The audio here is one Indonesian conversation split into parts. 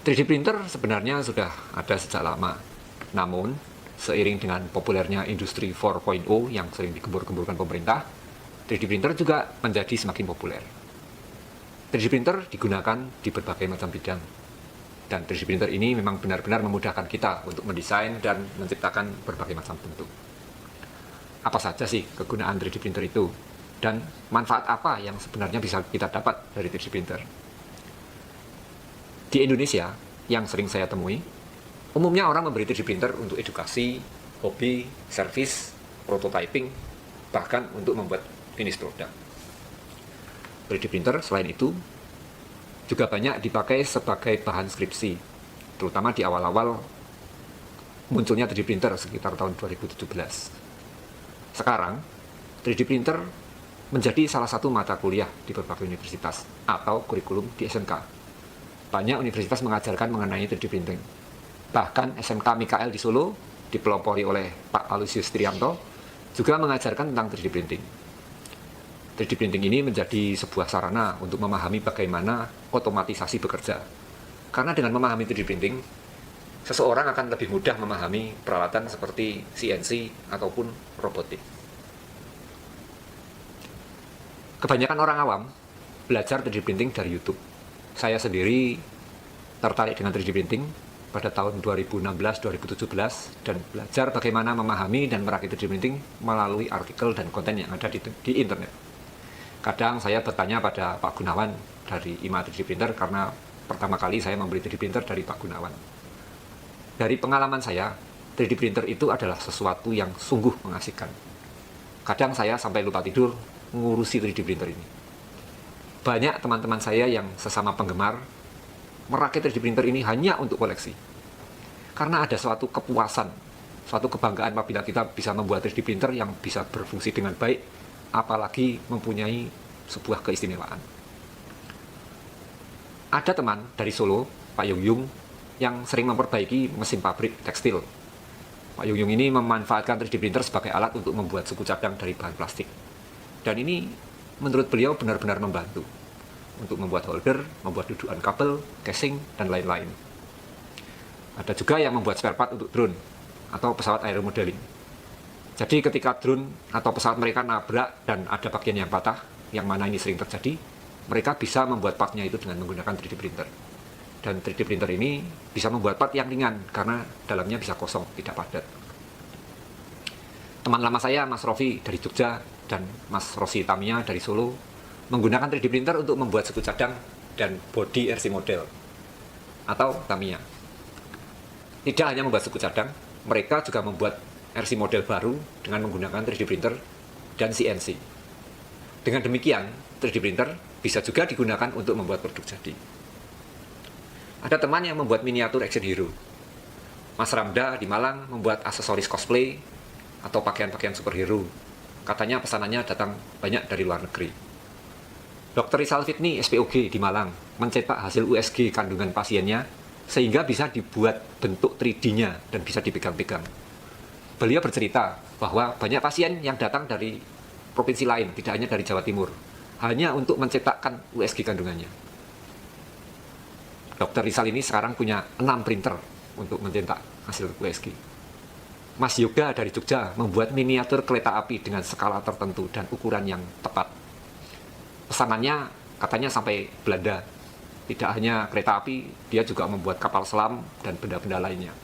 3D printer sebenarnya sudah ada sejak lama. Namun, seiring dengan populernya industri 4.0 yang sering digembur-gemburkan pemerintah, 3D printer juga menjadi semakin populer. 3D printer digunakan di berbagai macam bidang. Dan 3D printer ini memang benar-benar memudahkan kita untuk mendesain dan menciptakan berbagai macam bentuk. Apa saja sih kegunaan 3D printer itu? Dan manfaat apa yang sebenarnya bisa kita dapat dari 3D printer? Di Indonesia, yang sering saya temui, umumnya orang membeli 3D printer untuk edukasi, hobi, servis, prototyping, bahkan untuk membuat finish produk. 3D printer selain itu juga banyak dipakai sebagai bahan skripsi, terutama di awal-awal munculnya 3D printer sekitar tahun 2017. Sekarang, 3D printer menjadi salah satu mata kuliah di berbagai universitas atau kurikulum di SMK. Banyak universitas mengajarkan mengenai 3D printing. Bahkan SMK Mikael di Solo, dipelopori oleh Pak Alusius Trianto, juga mengajarkan tentang 3D printing. 3D printing ini menjadi sebuah sarana untuk memahami bagaimana otomatisasi bekerja. Karena dengan memahami 3D printing, seseorang akan lebih mudah memahami peralatan seperti CNC ataupun robotik. Kebanyakan orang awam belajar 3D printing dari YouTube. Saya sendiri tertarik dengan 3D printing pada tahun 2016-2017 dan belajar bagaimana memahami dan merakit 3D printing melalui artikel dan konten yang ada di internet. Kadang saya bertanya pada Pak Gunawan dari IMA 3D Printer karena pertama kali saya membeli 3D printer dari Pak Gunawan. Dari pengalaman saya, 3D printer itu adalah sesuatu yang sungguh mengasihkan. Kadang saya sampai lupa tidur mengurusi 3D printer ini. Banyak teman-teman saya yang sesama penggemar merakit 3D printer ini hanya untuk koleksi. Karena ada suatu kepuasan, suatu kebanggaan apabila kita bisa membuat 3D printer yang bisa berfungsi dengan baik, apalagi mempunyai sebuah keistimewaan. Ada teman dari Solo, Pak Yung, yang sering memperbaiki mesin pabrik tekstil. Pak Yung ini memanfaatkan 3D printer sebagai alat untuk membuat suku cadang dari bahan plastik. Dan ini menurut beliau benar-benar membantu untuk membuat holder, membuat dudukan kabel, casing, dan lain-lain. Ada juga yang membuat spare part untuk drone atau pesawat aeromodeling. Jadi ketika drone atau pesawat mereka nabrak dan ada bagian yang patah, yang mana ini sering terjadi, mereka bisa membuat partnya itu dengan menggunakan 3D printer. Dan 3D printer ini bisa membuat part yang ringan karena dalamnya bisa kosong, tidak padat. Teman lama saya, Mas Rofi dari Jogja, dan Mas Rosi Tamiya dari Solo, menggunakan 3D printer untuk membuat suku cadang dan body RC model atau Tamiya. Tidak hanya membuat suku cadang, mereka juga membuat RC model baru dengan menggunakan 3D printer dan CNC. Dengan demikian, 3D printer bisa juga digunakan untuk membuat produk jadi. Ada teman yang membuat miniatur action hero. Mas Ramda di Malang membuat aksesoris cosplay atau pakaian-pakaian superhero. Katanya pesanannya datang banyak dari luar negeri. Dr. Rizal Fitni, SPOG di Malang, mencetak hasil USG kandungan pasiennya sehingga bisa dibuat bentuk 3D-nya dan bisa dipegang-pegang. Beliau bercerita bahwa banyak pasien yang datang dari provinsi lain, tidak hanya dari Jawa Timur, hanya untuk mencetakkan USG kandungannya. Dr. Rizal ini sekarang punya 6 printer untuk mencetak hasil USG. Mas Yoga dari Jogja membuat miniatur kereta api dengan skala tertentu dan ukuran yang tepat. Pesanannya katanya sampai Belanda. Tidak hanya kereta api, dia juga membuat kapal selam dan benda-benda lainnya.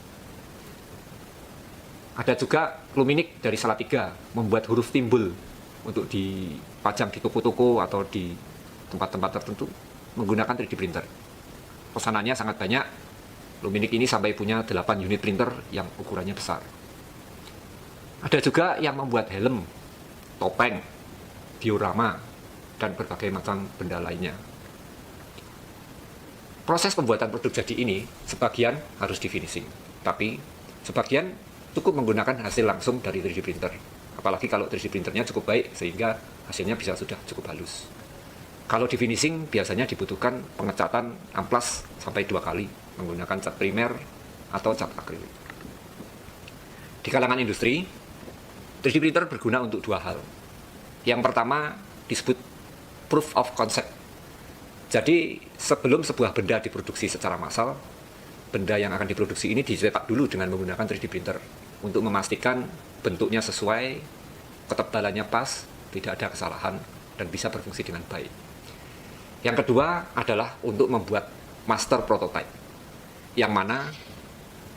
Ada juga Luminik dari Salatiga membuat huruf timbul untuk dipajang di toko-toko atau di tempat-tempat tertentu menggunakan 3D printer. Pesanannya sangat banyak. Luminik ini sampai punya 8 unit printer yang ukurannya besar. Ada juga yang membuat helm, topeng, diorama, dan berbagai macam benda lainnya. Proses pembuatan produk jadi ini sebagian harus di finishing, tapi sebagian cukup menggunakan hasil langsung dari 3D printer. Apalagi kalau 3D printernya cukup baik sehingga hasilnya bisa sudah cukup halus. Kalau di finishing biasanya dibutuhkan pengecatan amplas sampai 2 kali menggunakan cat primer atau cat akrilik. Di kalangan industri, 3D printer berguna untuk 2 hal. Yang pertama disebut proof of concept. Jadi sebelum sebuah benda diproduksi secara massal, benda yang akan diproduksi ini dicetak dulu dengan menggunakan 3D printer untuk memastikan bentuknya sesuai, ketebalannya pas, tidak ada kesalahan, dan bisa berfungsi dengan baik. Yang kedua adalah untuk membuat master prototype, yang mana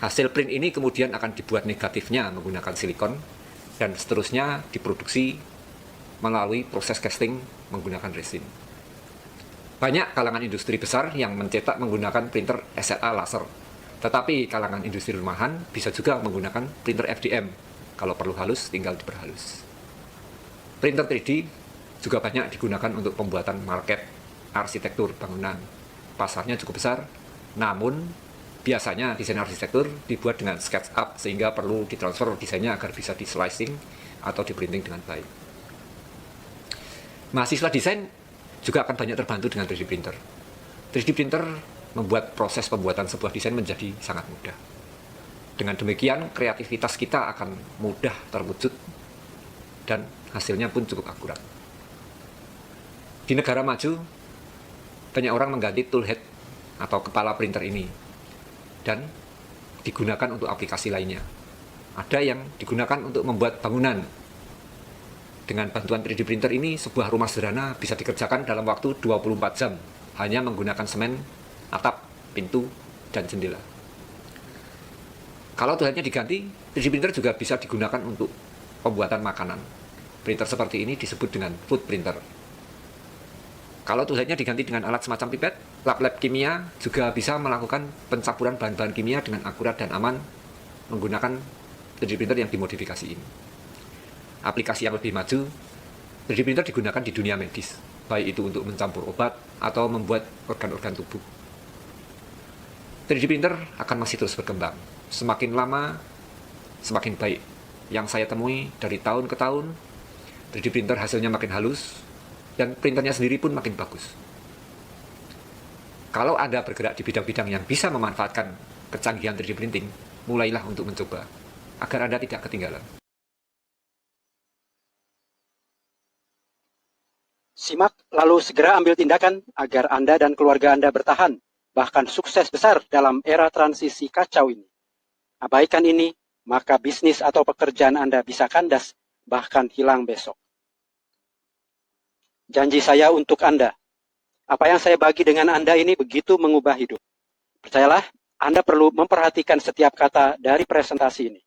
hasil print ini kemudian akan dibuat negatifnya menggunakan silikon, dan seterusnya diproduksi melalui proses casting menggunakan resin. Banyak kalangan industri besar yang mencetak menggunakan printer SLA laser, tetapi kalangan industri rumahan bisa juga menggunakan printer FDM. Kalau perlu halus, tinggal diperhalus. Printer 3D juga banyak digunakan untuk pembuatan market arsitektur bangunan. Pasarnya cukup besar, namun biasanya desain arsitektur dibuat dengan SketchUp sehingga perlu ditransfer desainnya agar bisa di slicing atau di printing dengan baik. Mahasiswa desain juga akan banyak terbantu dengan 3D printer. 3D printer membuat proses pembuatan sebuah desain menjadi sangat mudah. Dengan demikian, kreativitas kita akan mudah terwujud dan hasilnya pun cukup akurat. Di negara maju, banyak orang mengganti toolhead atau kepala printer ini dan digunakan untuk aplikasi lainnya. Ada yang digunakan untuk membuat bangunan. Dengan bantuan 3D printer ini, sebuah rumah sederhana bisa dikerjakan dalam waktu 24 jam hanya menggunakan semen, atap, pintu, dan jendela. Kalau toolheadnya diganti, 3D printer juga bisa digunakan untuk pembuatan makanan. Printer seperti ini disebut dengan food printer. Kalau toolheadnya diganti dengan alat semacam pipet, lab-lab kimia juga bisa melakukan pencampuran bahan-bahan kimia dengan akurat dan aman menggunakan 3D printer yang dimodifikasi ini. Aplikasi yang lebih maju, 3D printer digunakan di dunia medis, baik itu untuk mencampur obat atau membuat organ-organ tubuh. 3D printer akan masih terus berkembang. Semakin lama, semakin baik. Yang saya temui dari tahun ke tahun, 3D printer hasilnya makin halus, dan printernya sendiri pun makin bagus. Kalau Anda bergerak di bidang-bidang yang bisa memanfaatkan kecanggihan 3D printing, mulailah untuk mencoba, agar Anda tidak ketinggalan. Simak lalu segera ambil tindakan agar Anda dan keluarga Anda bertahan, bahkan sukses besar dalam era transisi kacau ini. Abaikan ini, maka bisnis atau pekerjaan Anda bisa kandas, bahkan hilang besok. Janji saya untuk Anda, apa yang saya bagi dengan Anda ini begitu mengubah hidup. Percayalah, Anda perlu memperhatikan setiap kata dari presentasi ini.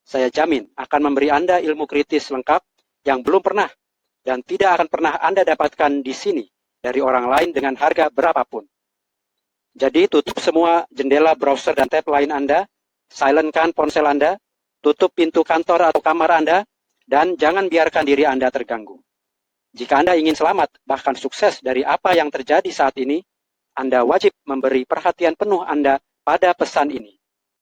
Saya jamin akan memberi Anda ilmu kritis lengkap yang belum pernah dan tidak akan pernah Anda dapatkan di sini dari orang lain dengan harga berapapun. Jadi tutup semua jendela browser dan tab lain Anda, silentkan ponsel Anda, tutup pintu kantor atau kamar Anda, dan jangan biarkan diri Anda terganggu. Jika Anda ingin selamat, bahkan sukses dari apa yang terjadi saat ini, Anda wajib memberi perhatian penuh Anda pada pesan ini.